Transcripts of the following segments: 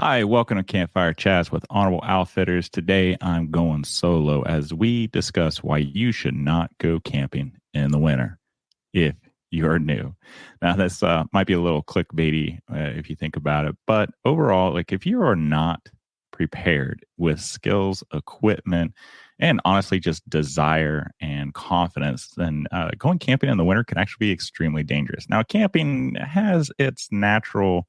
Hi, welcome to Campfire Chats with Honorable Outfitters. Today I'm going solo as we discuss why you should not go camping in the winter if you're new. Now, this might be a little clickbaity if you think about it, but overall, like if you are not prepared with skills, equipment, and honestly just desire and confidence, then going camping in the winter can actually be extremely dangerous. Now, camping has its natural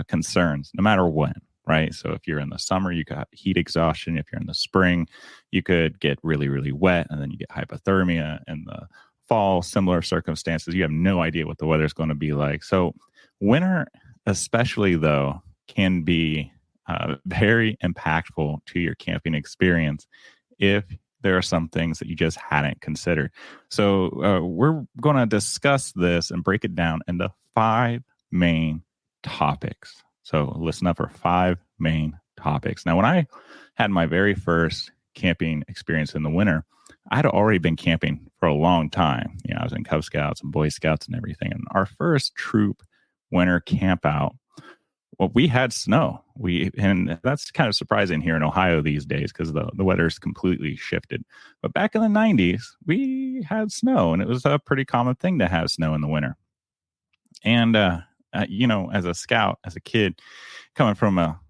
concerns no matter when, right? So if you're in the summer, you got heat exhaustion. If you're in the spring, you could get really, really wet and then you get hypothermia. In the fall, similar circumstances, you have no idea what the weather's going to be like. So winter, especially though, can be very impactful to your camping experience if there are some things that you just hadn't considered. So we're going to discuss this and break it down into 5 main topics. So listen up for 5 main topics. Now, when I had my very first camping experience in the winter, I'd already been camping for a long time. You know, I was in Cub Scouts and Boy Scouts and everything. And our first troop winter camp out, well, we had snow. And that's kind of surprising here in Ohio these days because the weather's completely shifted. But back in the 90s, we had snow, and it was a pretty common thing to have snow in the winter. And as a scout, as a kid, coming from a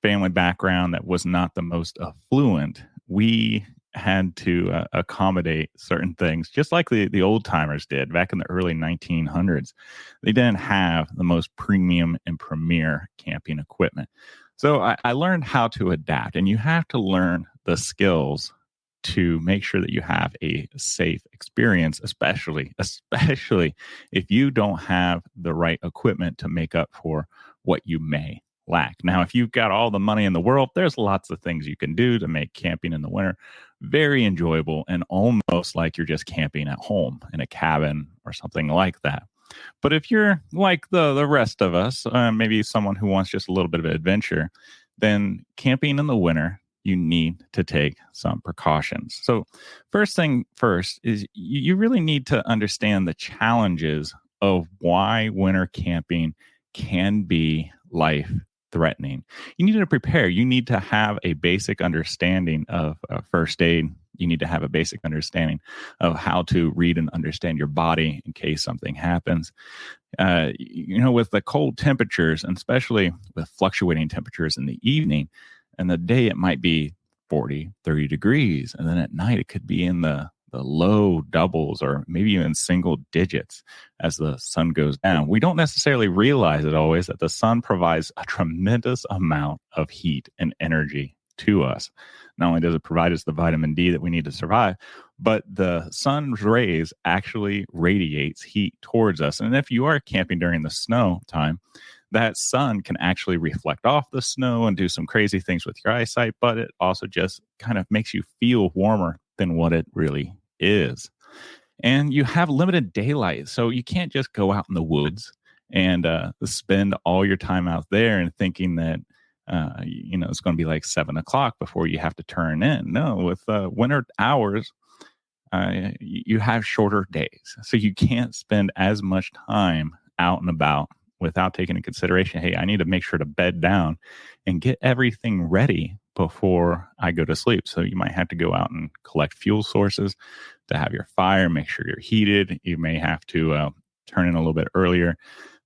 family background that was not the most affluent, we had to accommodate certain things, just like the old timers did back in the early 1900s. They didn't have the most premium and premier camping equipment. So I learned how to adapt, and you have to learn the skills to make sure that you have a safe experience, especially if you don't have the right equipment to make up for what you may lack. Now, if you've got all the money in the world, there's lots of things you can do to make camping in the winter very enjoyable and almost like you're just camping at home in a cabin or something like that. But if you're like the rest of us, maybe someone who wants just a little bit of adventure, then camping in the winter, you need to take some precautions. So first thing first is you really need to understand the challenges of why winter camping can be life threatening. You need to prepare. You need to have a basic understanding of first aid. You need to have a basic understanding of how to read and understand your body in case something happens. With the cold temperatures, and especially with fluctuating temperatures in the evening, and the day it might be 40, 30 degrees. And then at night it could be in the low doubles or maybe even single digits as the sun goes down. We don't necessarily realize it always that the sun provides a tremendous amount of heat and energy to us. Not only does it provide us the vitamin D that we need to survive, but the sun's rays actually radiates heat towards us. And if you are camping during the snow time, that sun can actually reflect off the snow and do some crazy things with your eyesight, but it also just kind of makes you feel warmer than what it really is. And you have limited daylight, so you can't just go out in the woods and spend all your time out there and thinking that it's going to be like 7 o'clock before you have to turn in. No, with winter hours, you have shorter days, so you can't spend as much time out and about without taking into consideration, hey, I need to make sure to bed down and get everything ready before I go to sleep. So you might have to go out and collect fuel sources to have your fire, make sure you're heated. You may have to turn in a little bit earlier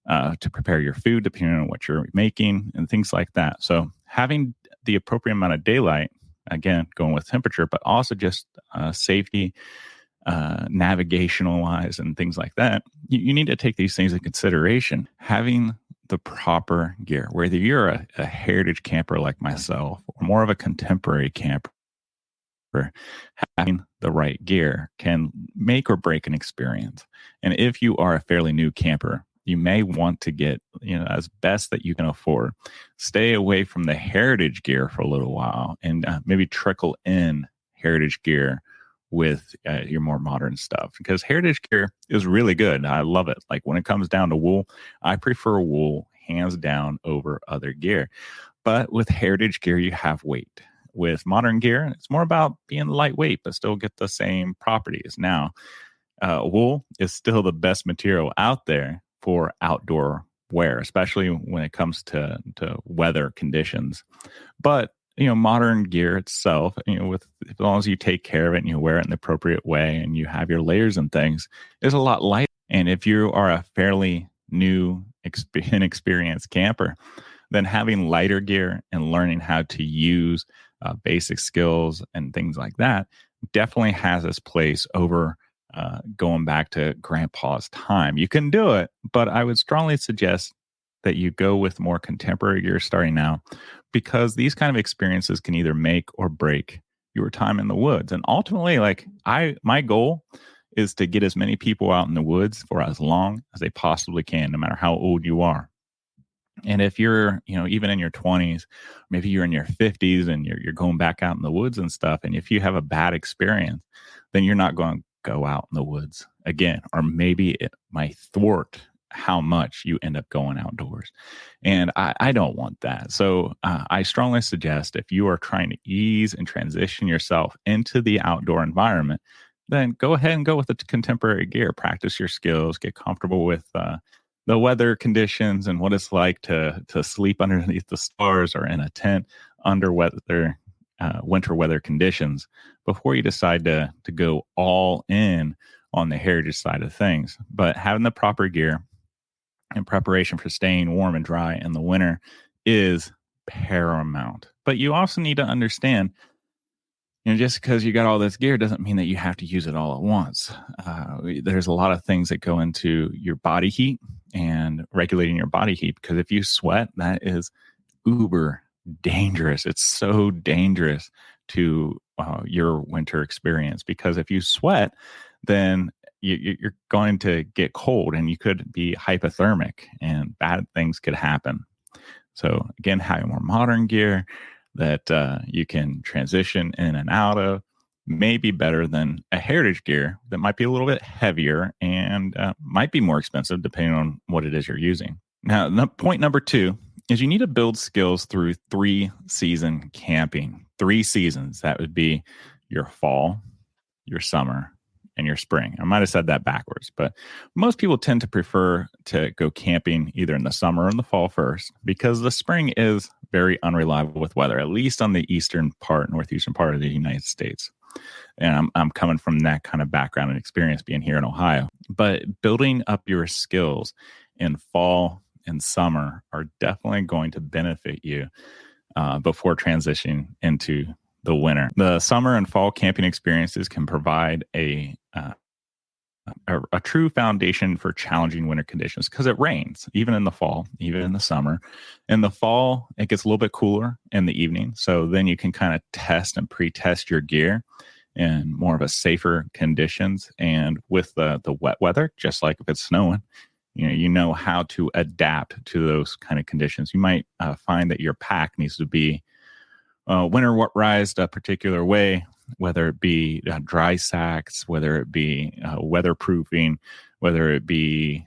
to prepare your food, depending on what you're making and things like that. So having the appropriate amount of daylight, again, going with temperature, but also just safety, navigational wise and things like that, you need to take these things into consideration. Having the proper gear, whether you're a heritage camper like myself or more of a contemporary camper, having the right gear can make or break an experience. And if you are a fairly new camper, you may want to get, as best that you can afford, stay away from the heritage gear for a little while and maybe trickle in heritage gear with your more modern stuff, because heritage gear is really good. I love it. Like when it comes down to wool, I prefer wool hands down over other gear. But with heritage gear, you have weight. With modern gear, it's more about being lightweight, but still get the same properties. Now, wool is still the best material out there for outdoor wear, especially when it comes to weather conditions. But modern gear itself, with as long as you take care of it and you wear it in the appropriate way and you have your layers and things, is a lot lighter. And if you are a fairly new, inexperienced camper, then having lighter gear and learning how to use basic skills and things like that definitely has its place over going back to grandpa's time. You can do it, but I would strongly suggest that you go with more contemporary gear starting now, because these kind of experiences can either make or break your time in the woods. And ultimately, my goal is to get as many people out in the woods for as long as they possibly can, no matter how old you are. And if you're, even in your 20s, maybe you're in your 50s and you're going back out in the woods and stuff, and if you have a bad experience, then you're not going to go out in the woods again, or maybe it might thwart how much you end up going outdoors. And I don't want that. So I strongly suggest, if you are trying to ease and transition yourself into the outdoor environment, then go ahead and go with the contemporary gear. Practice your skills, get comfortable with the weather conditions and what it's like to sleep underneath the stars or in a tent under winter weather conditions before you decide to go all in on the heritage side of things. But having the proper gear in preparation for staying warm and dry in the winter is paramount. But you also need to understand, just because you got all this gear doesn't mean that you have to use it all at once. There's a lot of things that go into your body heat and regulating your body heat, because if you sweat, that is uber dangerous. It's so dangerous to your winter experience, because if you sweat, then you're going to get cold and you could be hypothermic and bad things could happen. So again, having more modern gear that you can transition in and out of may be better than a heritage gear that might be a little bit heavier and might be more expensive depending on what it is you're using. Now, point number 2 is you need to build skills through 3-season camping. 3 seasons. That would be your fall, your summer, and your spring. I might have said that backwards, but most people tend to prefer to go camping either in the summer or in the fall first, because the spring is very unreliable with weather, at least on the northeastern part of the United States. And I'm coming from that kind of background and experience being here in Ohio. But building up your skills in fall and summer are definitely going to benefit you before transitioning into the winter. The summer and fall camping experiences can provide a true foundation for challenging winter conditions, because it rains even in the fall, even in the summer. In the fall, it gets a little bit cooler in the evening, so then you can kind of test and pre-test your gear in more of a safer conditions. And with the wet weather, just like if it's snowing, you know how to adapt to those kind of conditions. You might find that your pack needs to be winterized a particular way, whether it be dry sacks, whether it be weatherproofing, whether it be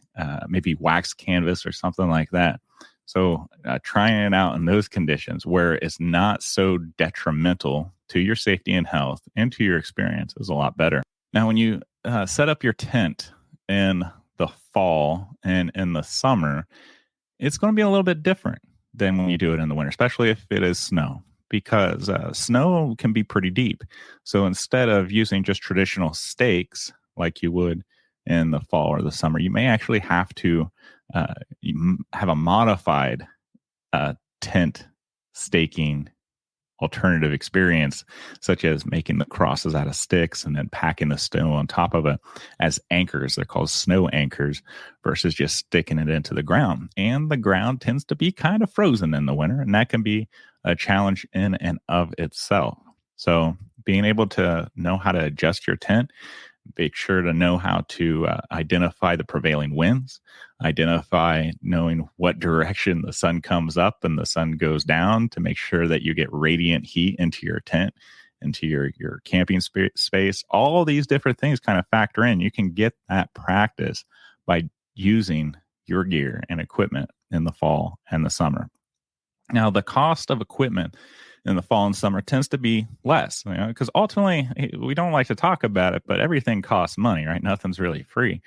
maybe wax canvas or something like that. So trying it out in those conditions where it's not so detrimental to your safety and health and to your experience is a lot better. Now, when you set up your tent in the fall and in the summer, it's going to be a little bit different than when you do it in the winter, especially if it is snow, because snow can be pretty deep. So instead of using just traditional stakes like you would in the fall or the summer, you may actually have to have a modified tent staking alternative experience, such as making the crosses out of sticks and then packing the snow on top of it as anchors. They're called snow anchors, versus just sticking it into the ground. And the ground tends to be kind of frozen in the winter, and that can be a challenge in and of itself. So being able to know how to adjust your tent, make sure to know how to identify the prevailing winds, identify knowing what direction the sun comes up and the sun goes down to make sure that you get radiant heat into your tent, into your camping space. All these different things kind of factor in. You can get that practice by using your gear and equipment in the fall and the summer. Now, the cost of equipment in the fall and summer tends to be less, because ultimately we don't like to talk about it, but everything costs money, right? Nothing's really free.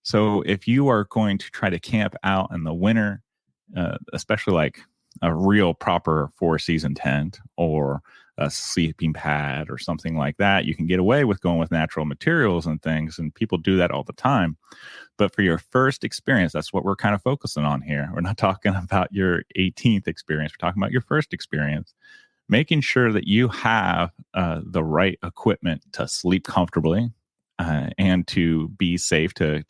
So if you are going to try to camp out in the winter, especially like a real proper 4-season tent or a sleeping pad or something like that, you can get away with going with natural materials and things. And people do that all the time. But for your first experience, that's what we're kind of focusing on here. We're not talking about your 18th experience. We're talking about your first experience, making sure that you have the right equipment to sleep comfortably and to be safe, to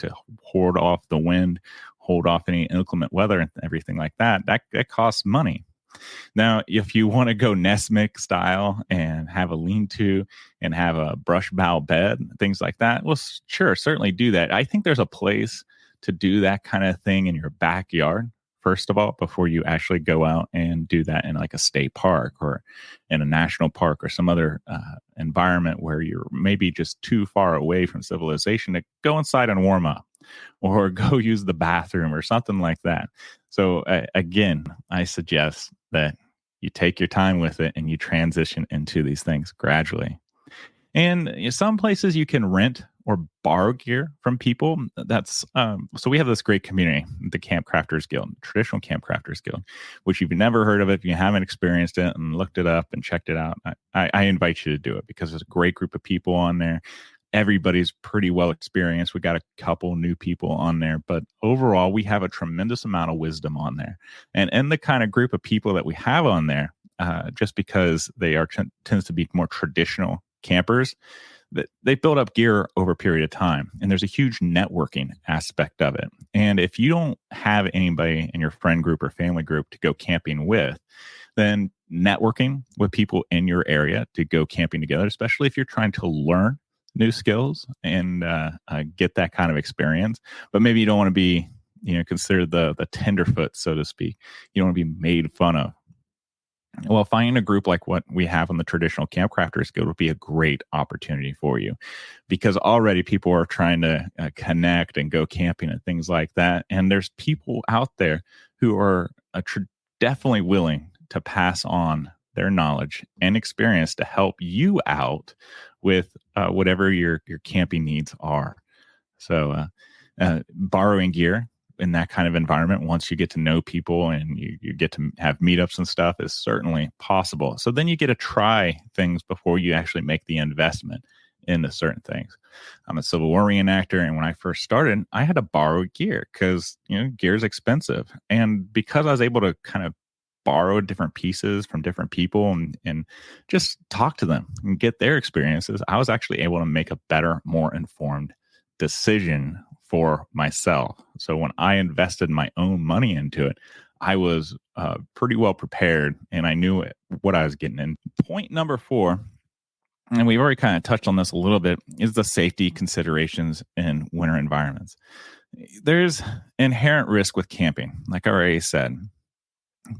ward off the wind, hold off any inclement weather and everything like that. That costs money. Now, if you want to go Nesmic style and have a lean-to and have a brush bow bed, things like that, well, sure, certainly do that. I think there's a place to do that kind of thing in your backyard, first of all, before you actually go out and do that in like a state park or in a national park or some other environment where you're maybe just too far away from civilization to go inside and warm up or go use the bathroom or something like that. So again, I suggest that you take your time with it and you transition into these things gradually. And some places you can rent or borrow gear from people. That's so we have this great community, the Camp Crafters Guild, Traditional Camp Crafters Guild, which you've never heard of. If you haven't experienced it and looked it up and checked it out, I invite you to do it because there's a great group of people on there. Everybody's pretty well experienced. We got a couple new people on there, but overall, we have a tremendous amount of wisdom on there. And the kind of group of people that we have on there, just because they are tends to be more traditional campers, that they build up gear over a period of time. And there's a huge networking aspect of it. And if you don't have anybody in your friend group or family group to go camping with, then networking with people in your area to go camping together, especially if you're trying to learn new skills and get that kind of experience, but maybe you don't want to be, considered the tenderfoot, so to speak. You don't want to be made fun of. Well, finding a group like what we have on the Traditional Camp Crafters Guild would be a great opportunity for you, because already people are trying to connect and go camping and things like that. And there's people out there who are definitely willing to pass on their knowledge and experience to help you out with whatever your camping needs are. So borrowing gear in that kind of environment, once you get to know people and you get to have meetups and stuff, is certainly possible. So then you get to try things before you actually make the investment into certain things. I'm a Civil War reenactor, and when I first started, I had to borrow gear because gear is expensive. And because I was able to kind of borrow different pieces from different people and just talk to them and get their experiences, I was actually able to make a better, more informed decision for myself. So when I invested my own money into it, I was pretty well prepared and I knew what I was getting in. Point number 4, and we've already kind of touched on this a little bit, is the safety considerations in winter environments. There's inherent risk with camping, like I already said.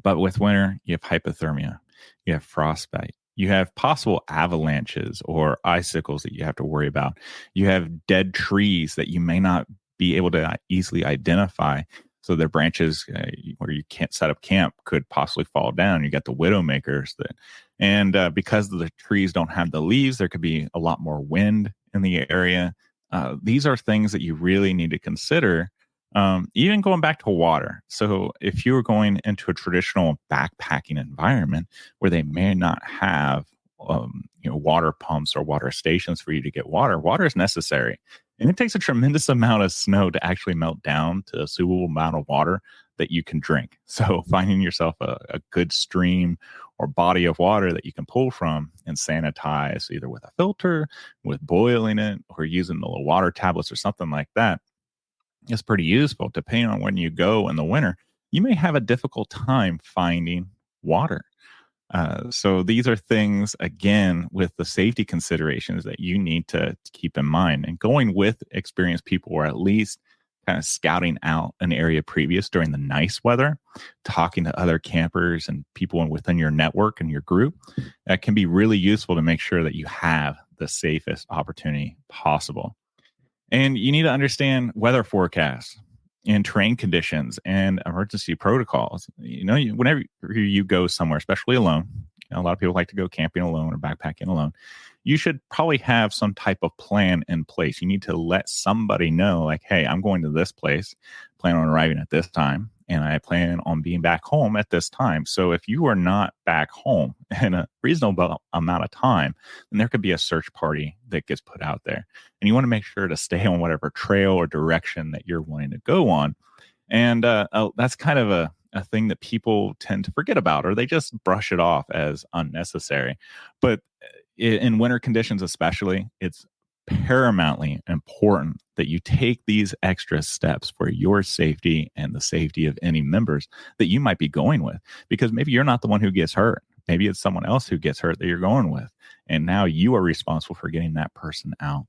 But with winter, you have hypothermia, you have frostbite, you have possible avalanches or icicles that you have to worry about. You have dead trees that you may not be able to easily identify. So their branches where you can't set up camp could possibly fall down. You got the widowmakers because the trees don't have the leaves, there could be a lot more wind in the area. These are things that you really need to consider. Even going back to water. So if you were going into a traditional backpacking environment where they may not have, water pumps or water stations for you to get water, water is necessary. And it takes a tremendous amount of snow to actually melt down to a suitable amount of water that you can drink. So finding yourself a good stream or body of water that you can pull from and sanitize, either with a filter, with boiling it, or using the little water tablets or something like that, is pretty useful. Depending on when you go in the winter, you may have a difficult time finding water. So these are things, again, with the safety considerations that you need to keep in mind. And going with experienced people, or at least kind of scouting out an area previous during the nice weather, talking to other campers and people within your network and your group, that can be really useful to make sure that you have the safest opportunity possible. And you need to understand weather forecasts and terrain conditions and emergency protocols. Whenever you go somewhere, especially alone, a lot of people like to go camping alone or backpacking alone. you should probably have some type of plan in place. You need to let somebody know, like, hey, I'm going to this place, plan on arriving at this time, and I plan on being back home at this time. So if you are not back home in a reasonable amount of time, then there could be a search party that gets put out there. And you want to make sure to stay on whatever trail or direction that you're wanting to go on. And that's kind of a thing that people tend to forget about, or they just brush it off as unnecessary. But in winter conditions, especially, it's paramountly important that you take these extra steps for your safety and the safety of any members that you might be going with, because maybe you're not the one who gets hurt. Maybe it's someone else who gets hurt that you're going with. And now you are responsible for getting that person out.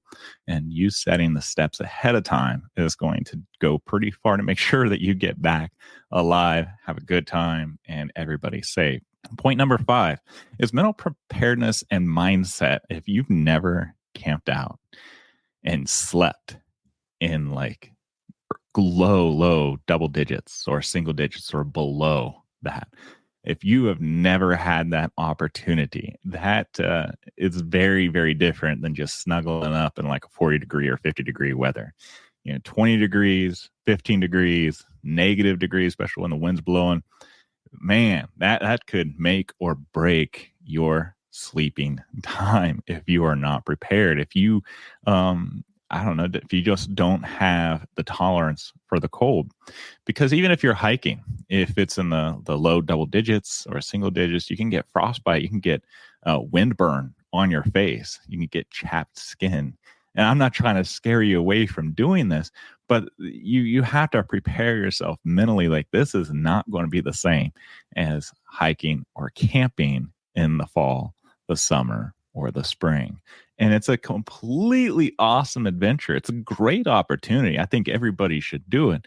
And you setting the steps ahead of time is going to go pretty far to make sure that you get back alive, have a good time, and everybody's safe. Point number 5 is mental preparedness and mindset. If you've never camped out and slept in like low double digits or single digits or below that, if you have never had that opportunity, that is very, very different than just snuggling up in like a 40-degree or 50-degree weather. 20 degrees, 15 degrees, negative degrees, especially when the wind's blowing. Man, that could make or break your sleeping time if you are not prepared. If you, I don't know, if you just don't have the tolerance for the cold. Because even if you're hiking, if it's in the low double digits or single digits, you can get frostbite, you can get windburn on your face, you can get chapped skin. And I'm not trying to scare you away from doing this, but you have to prepare yourself mentally. Like, this is not going to be the same as hiking or camping in the fall, the summer, or the spring. And it's a completely awesome adventure. It's a great opportunity. I think everybody should do it,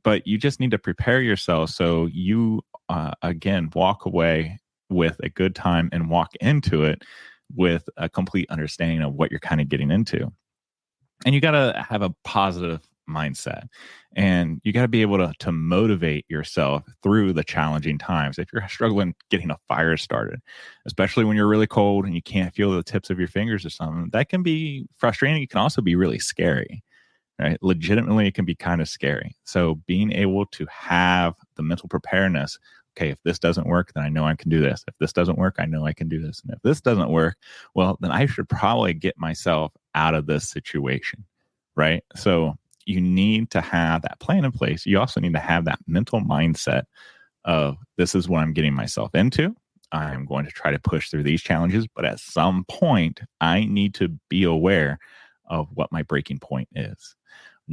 but you just need to prepare yourself so you, again, walk away with a good time and walk into it with a complete understanding of what you're kind of getting into. And you got to have a positive mindset, and you got to be able to motivate yourself through the challenging times. If you're struggling getting a fire started, especially when you're really cold and you can't feel the tips of your fingers or something, that can be frustrating. It can also be really scary, right? Legitimately, it can be kind of scary. So being able to have the mental preparedness, okay, if this doesn't work, then I know I can do this. If this doesn't work, I know I can do this. And if this doesn't work, well, then I should probably get myself out of this situation, right? So you need to have that plan in place. You also need to have that mental mindset of, this is what I'm getting myself into. I'm going to try to push through these challenges, but at some point, I need to be aware of what my breaking point is,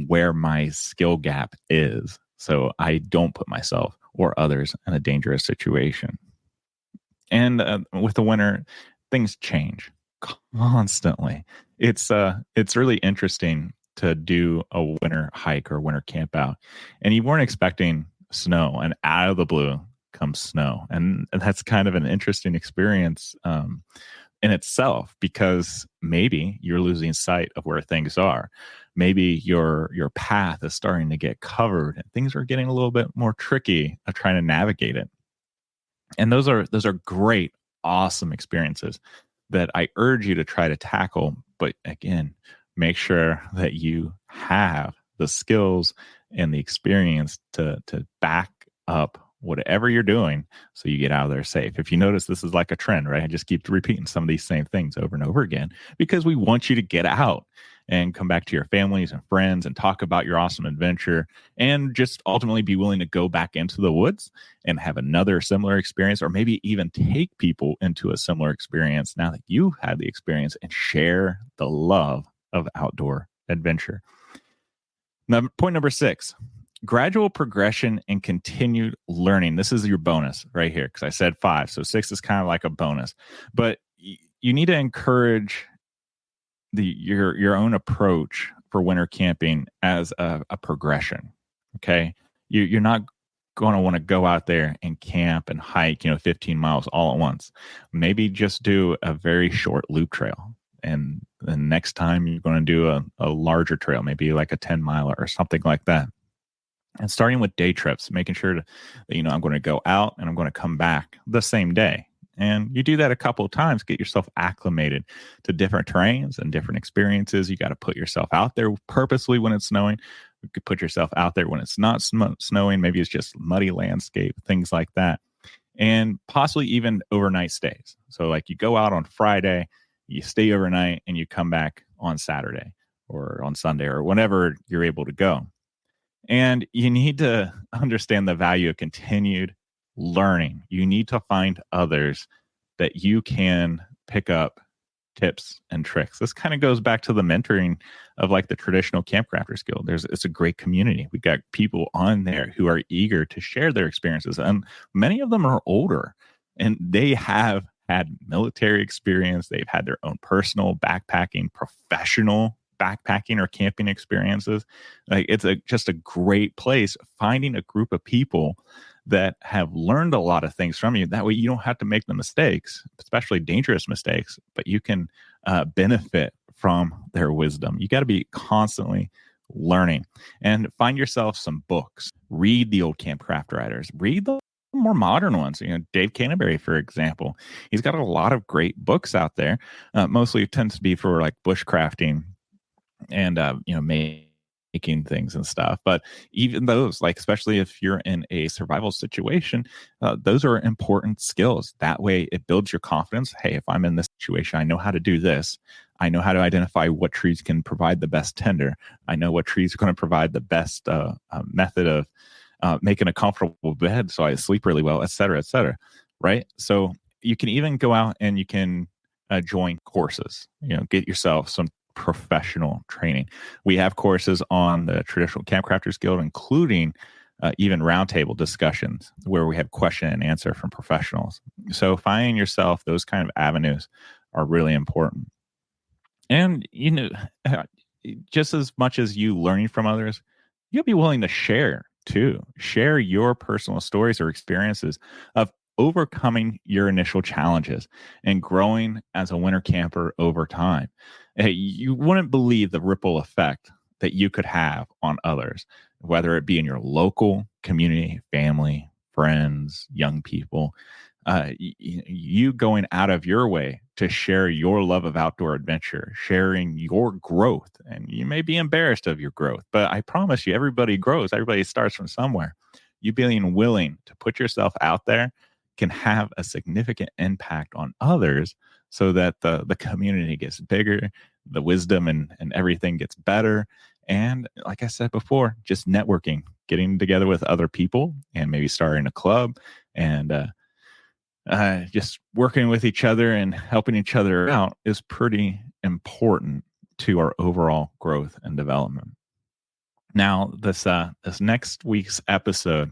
where my skill gap is, so I don't put myself or others in a dangerous situation. And with the winter, things change constantly. It's really interesting to do a winter hike or winter camp out, and you weren't expecting snow, and out of the blue comes snow, and that's kind of an interesting experience in itself, because maybe you're losing sight of where things are. Maybe your path is starting to get covered and things are getting a little bit more tricky of trying to navigate it. And those are great, awesome experiences that I urge you to try to tackle. But again, make sure that you have the skills and the experience to back up whatever you're doing so you get out of there safe. If you notice, this is like a trend, right? I just keep repeating some of these same things over and over again because we want you to get out and come back to your families and friends and talk about your awesome adventure, and just ultimately be willing to go back into the woods and have another similar experience, or maybe even take people into a similar experience now that you had the experience, and share the love of outdoor adventure. Now, point number 6, gradual progression and continued learning. This is your bonus right here, because I said 5. So 6 is kind of like a bonus. But you need to encourage your own approach for winter camping as a progression. Okay. You're not going to want to go out there and camp and hike, 15 miles all at once. Maybe just do a very short loop trail. And the next time you're going to do a larger trail, maybe like a 10-miler or something like that. And starting with day trips, making sure that, I'm going to go out and I'm going to come back the same day. And you do that a couple of times, get yourself acclimated to different terrains and different experiences. You got to put yourself out there purposely when it's snowing. You could put yourself out there when it's not snowing. Maybe it's just muddy landscape, things like that. And possibly even overnight stays. So like you go out on Friday, you stay overnight, and you come back on Saturday or on Sunday or whenever you're able to go. And you need to understand the value of continued learning. You need to find others that you can pick up tips and tricks. This kind of goes back to the mentoring of like the traditional Campcrafters Guild. It's a great community. We got people on there who are eager to share their experiences, and many of them are older and they have had military experience. They've had their own personal backpacking, professional backpacking or camping experiences. Like it's just a great place finding a group of people that have learned a lot of things from you. That way you don't have to make the mistakes, especially dangerous mistakes, but you can benefit from their wisdom. You got to be constantly learning and find yourself some books. Read the old Campcraft writers. Read the more modern ones. Dave Canterbury, for example, he's got a lot of great books out there. Mostly it tends to be for like bushcrafting and making things and stuff. But even those, like especially if you're in a survival situation, those are important skills. That way it builds your confidence. Hey, if I'm in this situation, I know how to do this. I know how to identify what trees can provide the best tinder. I know what trees are going to provide the best method of making a comfortable bed so I sleep really well, et cetera, right? So you can even go out and you can join courses, get yourself some professional training. We have courses on the traditional Campcrafters Guild, including even roundtable discussions where we have question and answer from professionals. So finding yourself, those kind of avenues are really important. And, just as much as you learning from others, you'll be willing to share too. Share your personal stories or experiences of overcoming your initial challenges and growing as a winter camper over time. You wouldn't believe the ripple effect that you could have on others, whether it be in your local community, family, friends, young people. You going out of your way to share your love of outdoor adventure, sharing your growth. And you may be embarrassed of your growth, but I promise you, everybody grows. Everybody starts from somewhere. You being willing to put yourself out there can have a significant impact on others so that the community gets bigger, the wisdom and everything gets better. And like I said before, just networking, getting together with other people and maybe starting a club and just working with each other and helping each other out is pretty important to our overall growth and development. Now, this next week's episode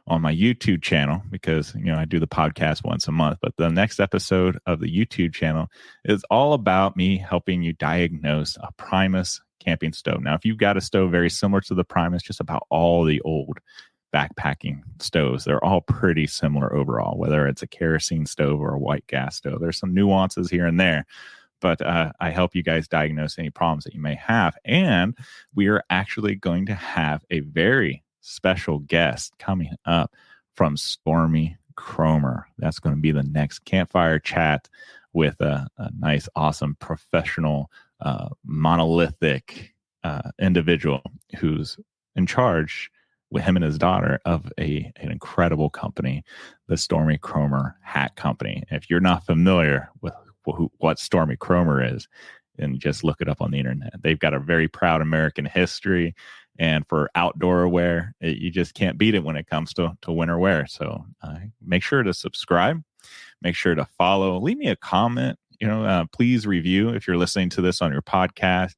on my YouTube channel, because I do the podcast once a month, but the next episode of the YouTube channel is all about me helping you diagnose a Primus camping stove. Now, if you've got a stove very similar to the Primus, just about all the old backpacking stoves, they're all pretty similar overall, whether it's a kerosene stove or a white gas stove. There's some nuances here and there, but I help you guys diagnose any problems that you may have. And we are actually going to have a very special guest coming up from Stormy Cromer. That's going to be the next Campfire chat with a nice, awesome, professional, monolithic individual who's in charge with him and his daughter of an incredible company, the Stormy Cromer Hat Company. If you're not familiar with what Stormy Cromer is, and just look it up on the internet. They've got a very proud American history, and for outdoor wear, you just can't beat it when it comes to winter wear. So make sure to subscribe, make sure to follow, leave me a comment. Please review if you're listening to this on your podcast.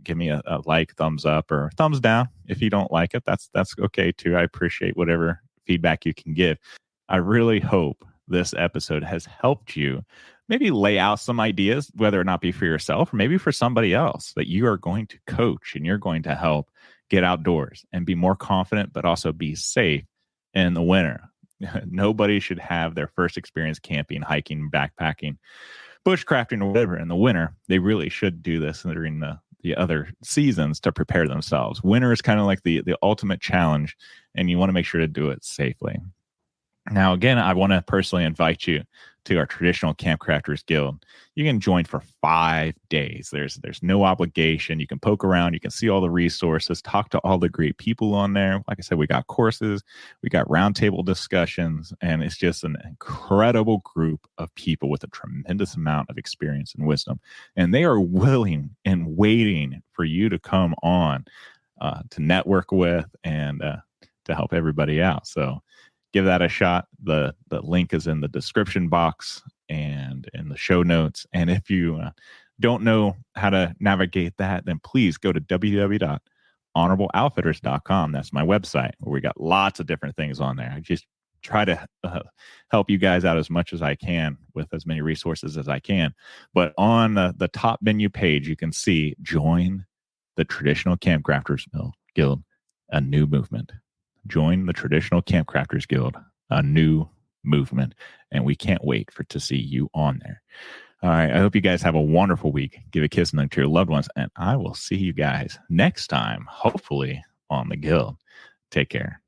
Give me a like, thumbs up, or thumbs down. If you don't like it, that's okay too. I appreciate whatever feedback you can give. I really hope this episode has helped you maybe lay out some ideas, whether or not be for yourself or maybe for somebody else that you are going to coach and you're going to help get outdoors and be more confident, but also be safe in the winter. Nobody should have their first experience camping, hiking, backpacking, bushcrafting, or whatever in the winter. They really should do this during the other seasons to prepare themselves. Winter is kind of like the ultimate challenge, and you want to make sure to do it safely. Now, again, I want to personally invite you to our traditional Camp Crafters Guild. You can join for 5 days. There's no obligation. You can poke around. You can see all the resources, talk to all the great people on there. Like I said, we got courses, we got roundtable discussions, and it's just an incredible group of people with a tremendous amount of experience and wisdom. And they are willing and waiting for you to come on to network with and to help everybody out. So give that a shot. The link is in the description box and in the show notes. And if you don't know how to navigate that, then please go to www.honorableoutfitters.com. That's my website, where we got lots of different things on there. I just try to help you guys out as much as I can with as many resources as I can. But on the top menu page, you can see join the traditional Camp Crafters Guild, a new movement. Join the traditional Camp Crafters Guild, a new movement, and we can't wait to see you on there. All right, I hope you guys have a wonderful week. Give a kiss and hug to your loved ones, and I will see you guys next time, hopefully on the Guild. Take care.